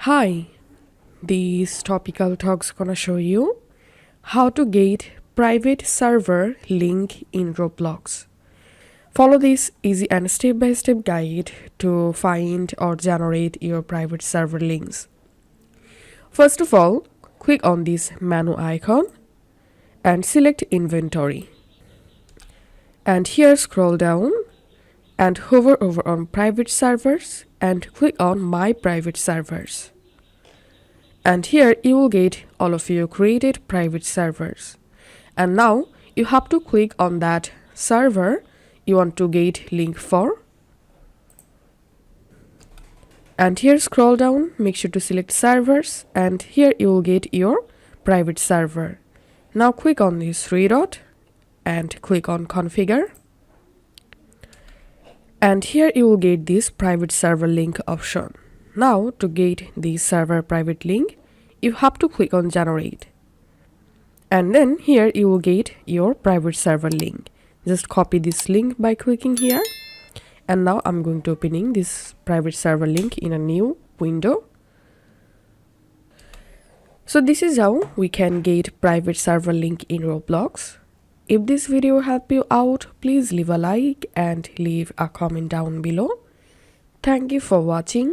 Hi, this topical talk's gonna show you how to get private server link in Roblox. Follow this easy and step-by-step guide to find or generate your private server links. First of all, click on this menu icon and select inventory. And here scroll down and hover over on private servers and click on my private servers. And here you will get all of your created private servers. And now you have to click on that server you want to get link for. And here scroll down, make sure to select servers, and here you will get your private server. Now click on this three dot and click on configure. And here you will get this private server link option. Now to get the server private link, you have to click on generate. And then here you will get your private server link. Just copy this link by clicking here. And now I'm going to opening this private server link in a new window. So this is how we can get private server link in Roblox. If this video helped you out, please leave a like and leave a comment down below. Thank you for watching.